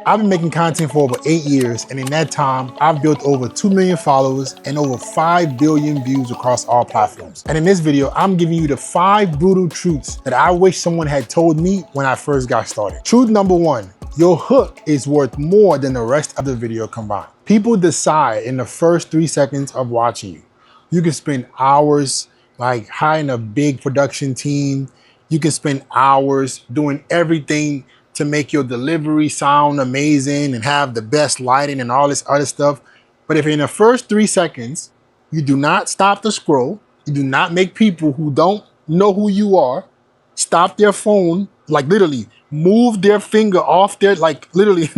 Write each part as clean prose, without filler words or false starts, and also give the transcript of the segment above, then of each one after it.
I've been making content for over 8 years, and in that time, I've built over 2 million followers and over 5 billion views across all platforms. And in this video, I'm giving you the 5 brutal truths that I wish someone had told me when I first got started. Truth number 1, your hook is worth more than the rest of the video combined. People decide in the first 3 seconds of watching you. You can spend hours like hiring a big production team. You can spend hours doing everything to make your delivery sound amazing and have the best lighting and all this other stuff. But if in the first 3 seconds, you do not stop the scroll, you do not make people who don't know who you are stop their phone, like literally move their finger off their, like literally,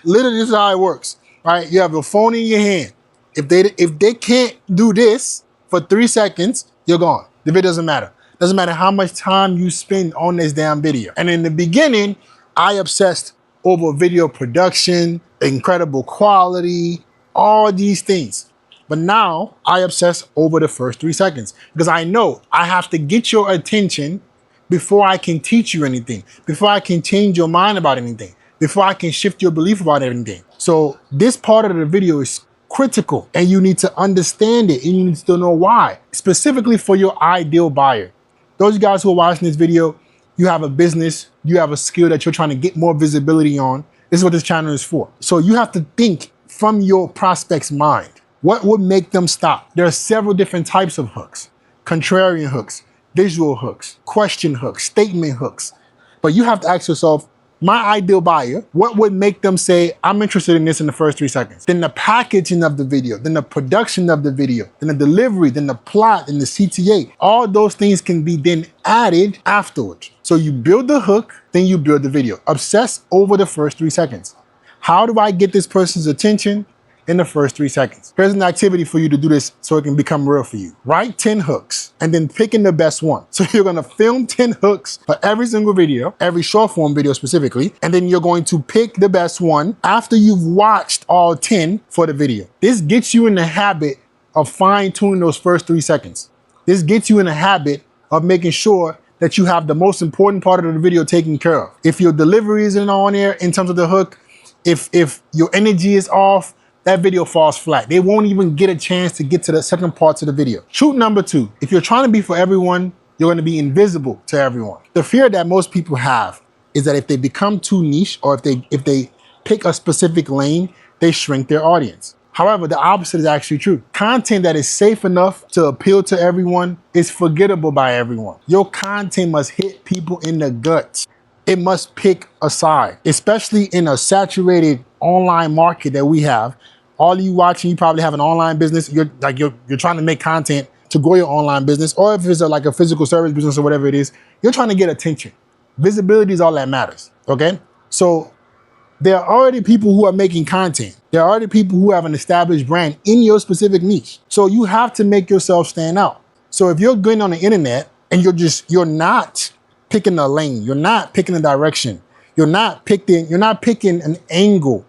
literally this is how it works, right? You have your phone in your hand. If they can't do this for 3 seconds, you're gone. The video doesn't matter. Doesn't matter how much time you spend on this damn video. And in the beginning, I obsessed over video production, incredible quality, all these things. But now I obsess over the first 3 seconds because I know I have to get your attention before I can teach you anything, before I can change your mind about anything, before I can shift your belief about anything. So this part of the video is critical and you need to understand it and you need to know why, specifically for your ideal buyer. Those guys who are watching this video, you have a business, you have a skill that you're trying to get more visibility on. This is what this channel is for. So you have to think from your prospect's mind. What would make them stop? There are several different types of hooks. Contrarian hooks, visual hooks, question hooks, statement hooks. But you have to ask yourself, my ideal buyer, what would make them say, I'm interested in this in the first 3 seconds? Then the packaging of the video, then the production of the video, then the delivery, then the plot, then the CTA. All those things can be then added afterwards. So you build the hook, then you build the video. Obsess over the first 3 seconds. How do I get this person's attention? In the first 3 seconds. Here's an activity for you to do this so it can become real for you. Write 10 hooks and then picking the best one. So you're gonna film 10 hooks for every single video, every short form video specifically, and then you're going to pick the best one after you've watched all 10 for the video. This gets you in the habit of fine-tuning those first 3 seconds. This gets you in the habit of making sure that you have the most important part of the video taken care of. If your delivery isn't on there in terms of the hook, if your energy is off, that video falls flat. They won't even get a chance to get to the second parts of the video. Truth number 2, if you're trying to be for everyone, you're gonna be invisible to everyone. The fear that most people have is that if they become too niche or if they pick a specific lane, they shrink their audience. However, the opposite is actually true. Content that is safe enough to appeal to everyone is forgettable by everyone. Your content must hit people in the guts. It must pick a side, especially in a saturated online market that we have. All you watching, you probably have an online business. You're trying to make content to grow your online business, or if it's like a physical service business or whatever it is, you're trying to get attention. Visibility is all that matters, okay? So there are already people who are making content. There are already people who have an established brand in your specific niche. So you have to make yourself stand out. So if you're going on the internet and you're not picking a lane, you're not picking a direction, you're not picking an angle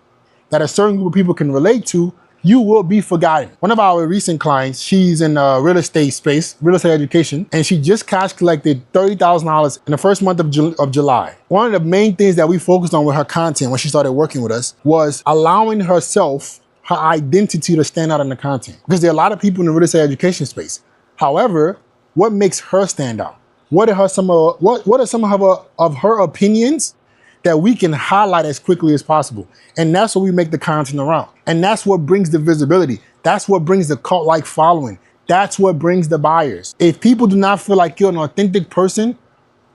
that a certain group of people can relate to, you will be forgotten. One of our recent clients, she's in real estate space, real estate education, and she just cash collected $30,000 in the first month of July. One of the main things that we focused on with her content when she started working with us was allowing herself, her identity to stand out in the content. Because there are a lot of people in the real estate education space. However, what makes her stand out? What are some of her opinions that we can highlight as quickly as possible? And that's what we make the content around. And that's what brings the visibility. That's what brings the cult-like following. That's what brings the buyers. If people do not feel like you're an authentic person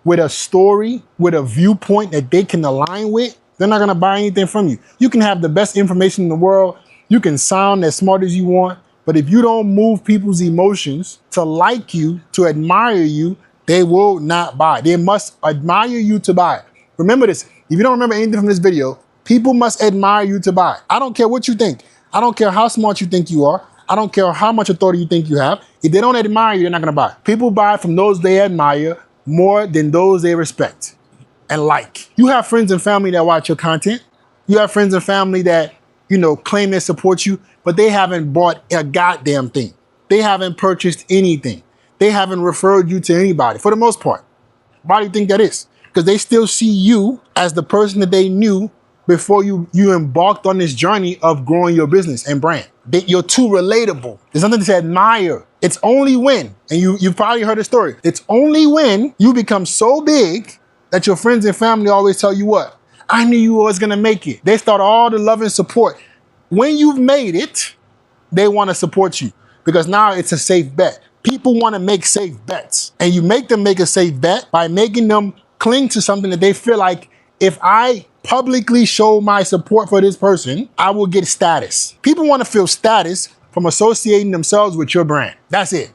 with a story, with a viewpoint that they can align with, they're not gonna buy anything from you. You can have the best information in the world. You can sound as smart as you want. But if you don't move people's emotions to like you, to admire you, they will not buy. They must admire you to buy. Remember this, if you don't remember anything from this video, people must admire you to buy. I don't care what you think. I don't care how smart you think you are. I don't care how much authority you think you have. If they don't admire you, they're not gonna buy. People buy from those they admire more than those they respect and like. You have friends and family that watch your content. You have friends and family that, claim they support you, but they haven't bought a goddamn thing. They haven't purchased anything. They haven't referred you to anybody, for the most part. Why do you think that is? Because they still see you as the person that they knew before you embarked on this journey of growing your business and brand. You're too relatable. There's something to admire. It's only when, and you've probably heard the story, it's only when you become so big that your friends and family always tell you what? I knew you was gonna make it. They start all the love and support. When you've made it, they wanna support you because now it's a safe bet. People wanna make safe bets, and you make them make a safe bet by making them cling to something that they feel like, if I publicly show my support for this person, I will get status. People want to feel status from associating themselves with your brand. That's it.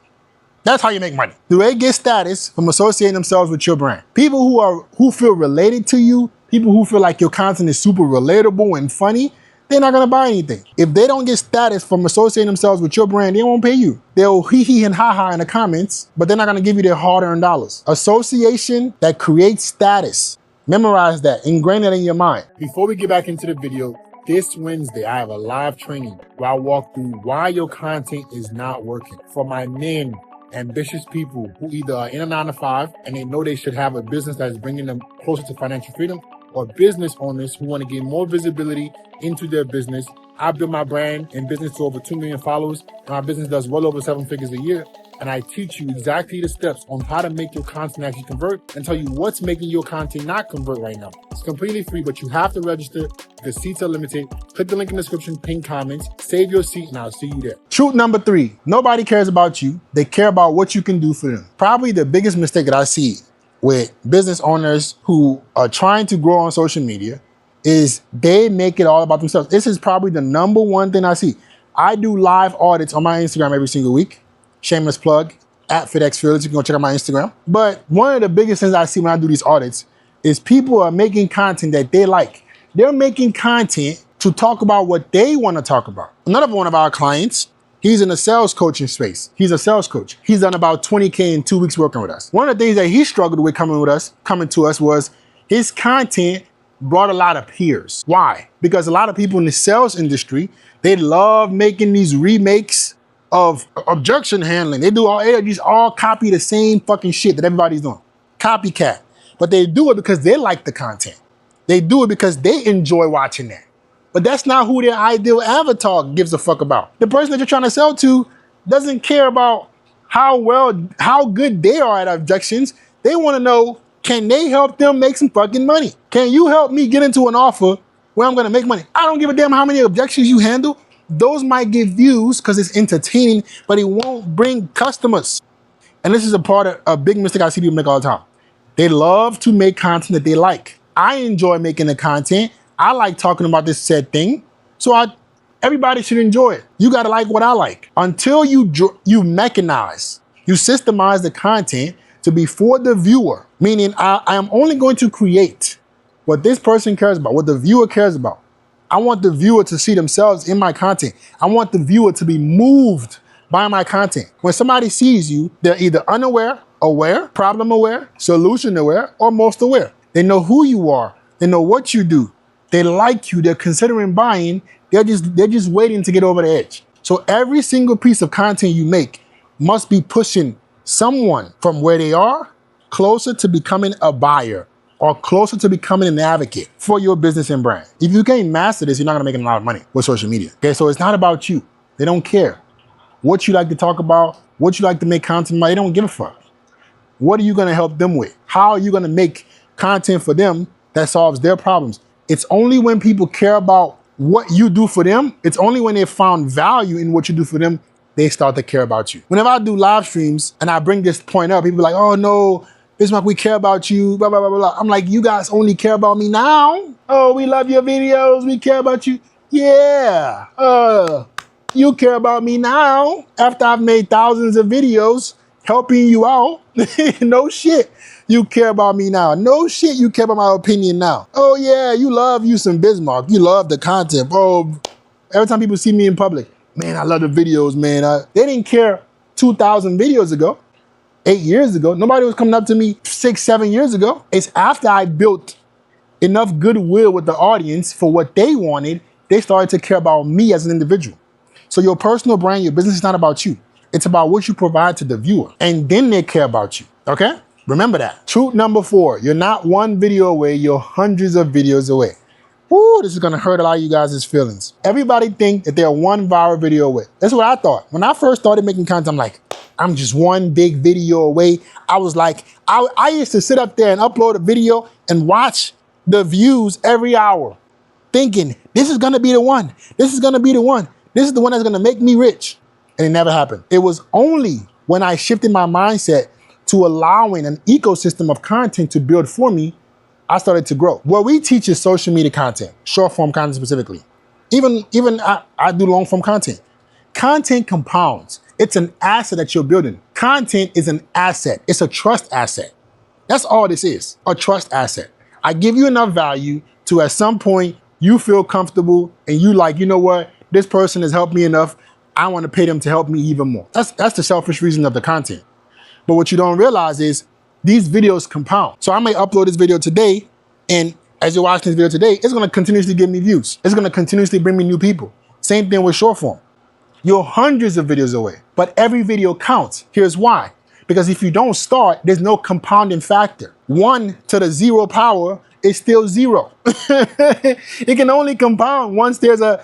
That's how you make money. Do they get status from associating themselves with your brand? People who feel related to you, people who feel like your content is super relatable and funny, they're not gonna buy anything. If they don't get status from associating themselves with your brand, they won't pay you. They'll hee and ha in the comments, but they're not gonna give you their hard-earned dollars. Association that creates status. Memorize that, ingrain that in your mind. Before we get back into the video, this Wednesday, I have a live training where I walk through why your content is not working. For my men, ambitious people who either are in a 9-to-5 and they know they should have a business that is bringing them closer to financial freedom, or business owners who want to get more visibility into their business. I built my brand and business to over 2 million followers, and my business does well over 7 figures a year. And I teach you exactly the steps on how to make your content actually convert and tell you what's making your content not convert right now. It's completely free, but you have to register. The seats are limited. Click the link in the description, pin comments, save your seat, and I'll see you there. Truth number 3, nobody cares about you. They care about what you can do for them. Probably the biggest mistake that I see with business owners who are trying to grow on social media is they make it all about themselves. This is probably the number one thing I see. I do live audits on my Instagram every single week. Shameless plug, @FitXFearless. You can go check out my Instagram. But one of the biggest things I see when I do these audits is people are making content that they like. They're making content to talk about what they want to talk about. Another one of our clients, he's in a sales coaching space. He's a sales coach. He's done about 20K in 2 weeks working with us. One of the things that he struggled with coming to us was his content brought a lot of peers. Why? Because a lot of people in the sales industry, they love making these remakes of objection handling. They just all copy the same fucking shit that everybody's doing. Copycat. But they do it because they like the content. They do it because they enjoy watching that. But that's not who their ideal avatar gives a fuck about. The person that you're trying to sell to doesn't care about how good they are at objections. They want to know, can they help them make some fucking money? Can you help me get into an offer where I'm gonna make money? I don't give a damn how many objections you handle. Those might get views because it's entertaining, but it won't bring customers. And this is a big mistake I see people make all the time. They love to make content that they like. I enjoy making the content. I like talking about this said thing. So everybody should enjoy it. You gotta like what I like. Until you mechanize, you systemize the content to be for the viewer, meaning I am only going to create what this person cares about, what the viewer cares about. I want the viewer to see themselves in my content. I want the viewer to be moved by my content. When somebody sees you, they're either unaware, aware, problem aware, solution aware, or most aware. They know who you are. They know what you do. They like you. They're considering buying. They're just waiting to get over the edge. So every single piece of content you make must be pushing someone from where they are closer to becoming a buyer or closer to becoming an advocate for your business and brand. If you can't master this, you're not gonna make a lot of money with social media. Okay, so it's not about you. They don't care what you like to talk about, what you like to make content about. They don't give a fuck. What are you gonna help them with? How are you gonna make content for them that solves their problems? It's only when people care about what you do for them, it's only when they found value in what you do for them, they start to care about you. Whenever I do live streams and I bring this point up, people are like, oh no, Bismarck, we care about you, blah, blah, blah, blah. I'm like, you guys only care about me now? Oh, we love your videos, we care about you. Yeah, you care about me now after I've made thousands of videos helping you out. No shit, you care about me now. No shit, you care about my opinion now. Oh yeah, you love you some Bismarck. You love the content, bro. Every time people see me in public, man, I love the videos, man. They didn't care 2,000 videos ago. 8 years ago. Nobody was coming up to me 6, 7 years ago. It's after I built enough goodwill with the audience for what they wanted, they started to care about me as an individual. So your personal brand, your business is not about you. It's about what you provide to the viewer. And then they care about you, okay? Remember that. Truth number 4, you're not one video away, you're hundreds of videos away. Ooh, this is gonna hurt a lot of you guys' feelings. Everybody think that they're one viral video away. That's what I thought. When I first started making content, I'm like, I'm just one big video away. I was like, I used to sit up there and upload a video and watch the views every hour, thinking, this is gonna be the one. This is gonna be the one. This is the one that's gonna make me rich. And it never happened. It was only when I shifted my mindset to allowing an ecosystem of content to build for me, I started to grow. What we teach is social media content, short form content specifically. Even I do long form content. Content compounds. It's an asset that you're building. Content is an asset. It's a trust asset. That's all this is, a trust asset. I give you enough value to at some point you feel comfortable and you like, you know what, this person has helped me enough. I want to pay them to help me even more. That's the selfish reason of the content. But what you don't realize is these videos compound. So I may upload this video today, and as you're watching this video today, it's gonna continuously give me views. It's gonna continuously bring me new people. Same thing with short form. You're hundreds of videos away, but every video counts. Here's why. Because if you don't start, there's no compounding factor. 1 to the 0 power is still 0. It can only compound once there's a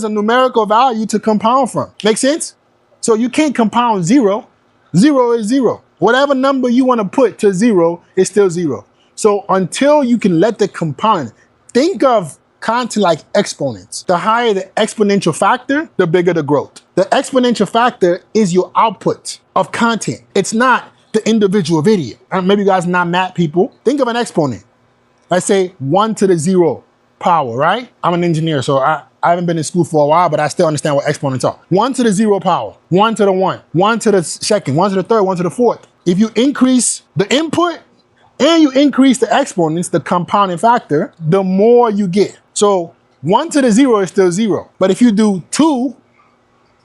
numerical value to compound from. Make sense? So you can't compound 0. 0 is 0. Whatever number you want to put to 0 is still 0. So until you can let the compound, think of content like exponents. The higher the exponential factor, the bigger the growth. The exponential factor is your output of content. It's not the individual video. Maybe you guys are not math people. Think of an exponent. Let's say 1 to the 0 power, right? I'm an engineer, so I haven't been in school for a while, but I still understand what exponents are. 1 to the 0 power, 1 to the 1, 1 to the second, 1 to the third, 1 to the fourth. If you increase the input and you increase the exponents, the compounding factor, the more you get. So 1 to the 0 is still 0. But if you do 2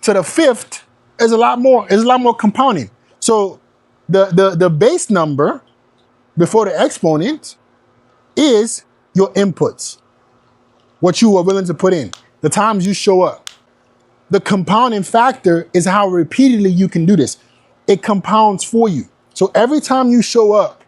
to the 5th, it's a lot more compounding. So the base number before the exponent is your inputs, what you are willing to put in, the times you show up. The compounding factor is how repeatedly you can do this. It compounds for you. So every time you show up,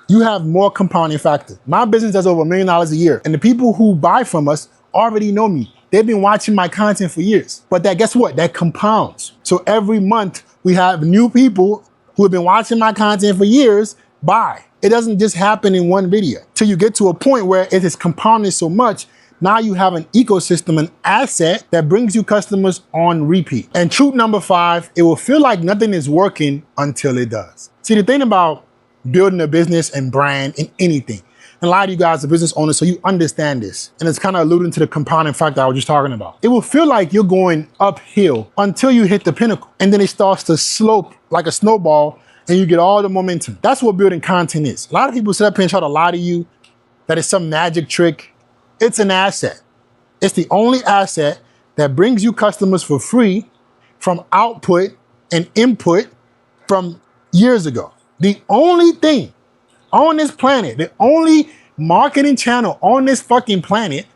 you have more compounding factor. My business does over $1 million a year, and the people who buy from us already know me. They've been watching my content for years. But guess what? That compounds. So every month we have new people who have been watching my content for years buy. It doesn't just happen in one video. Till you get to a point where it is compounded so much, now you have an ecosystem, an asset that brings you customers on repeat. And truth number 5, it will feel like nothing is working until it does. See, the thing about building a business and brand in anything, and a lot of you guys are business owners, so you understand this. And it's kind of alluding to the compounding factor I was just talking about. It will feel like you're going uphill until you hit the pinnacle. And then it starts to slope like a snowball and you get all the momentum. That's what building content is. A lot of people sit up here and try to lie to you that it's some magic trick. It's an asset. It's the only asset that brings you customers for free from output and input from years ago. The only thing on this planet, the only marketing channel on this fucking planet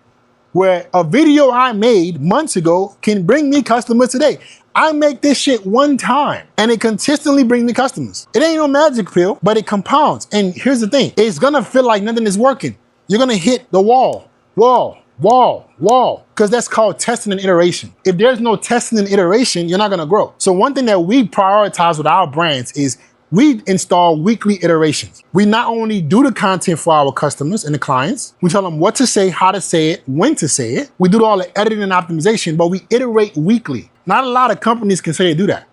where a video I made months ago can bring me customers today. I make this shit one time and it consistently brings me customers. It ain't no magic pill, but it compounds. And here's the thing, it's gonna feel like nothing is working. You're gonna hit the wall, because that's called testing and iteration. If there's no testing and iteration, you're not gonna grow. So one thing that we prioritize with our brands is we install weekly iterations. We not only do the content for our customers and the clients, we tell them what to say, how to say it, when to say it. We do all the editing and optimization, but we iterate weekly. Not a lot of companies can say they do that.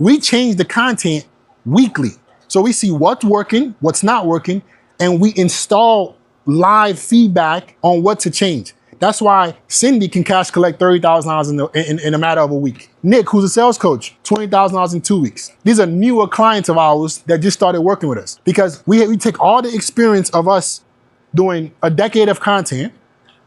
We change the content weekly. So we see what's working, what's not working, and we install live feedback on what to change. That's why Cindy can cash collect $30,000 in a matter of a week. Nick, who's a sales coach, $20,000 in 2 weeks. These are newer clients of ours that just started working with us because we take all the experience of us doing a decade of content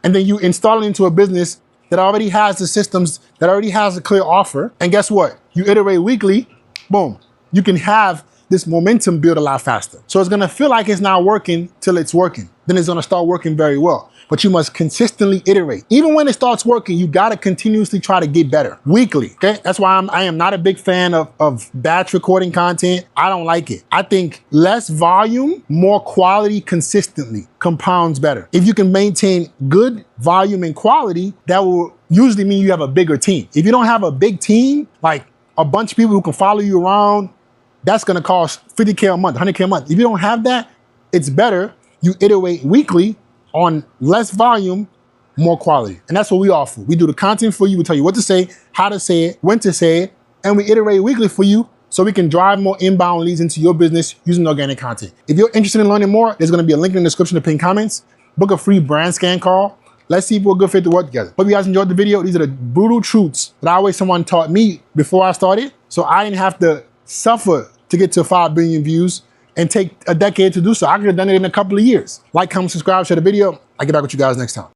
and then you install it into a business that already has the systems, that already has a clear offer. And guess what? You iterate weekly, boom. You can have this momentum build a lot faster. So it's gonna feel like it's not working till it's working. Then it's gonna start working very well. but you must consistently iterate. Even when it starts working, you gotta continuously try to get better weekly, okay? That's why I am not a big fan of batch recording content. I don't like it. I think less volume, more quality consistently compounds better. If you can maintain good volume and quality, that will usually mean you have a bigger team. If you don't have a big team, like a bunch of people who can follow you around, that's gonna cost $50K a month, $100K a month. If you don't have that, it's better you iterate weekly on less volume, more quality. And that's what we offer. We do the content for you. We tell you what to say, how to say it, when to say it, and we iterate weekly for you so we can drive more inbound leads into your business using organic content. If you're interested in learning more, there's gonna be a link in the description to pinned comments. Book a free brand scan call. Let's see if we're a good fit to work together. Hope you guys enjoyed the video. These are the brutal truths that I wish someone taught me before I started, so I didn't have to suffer to get to 5 billion views and take a decade to do so. I could have done it in a couple of years. Like, comment, subscribe, share the video. I'll get back with you guys next time.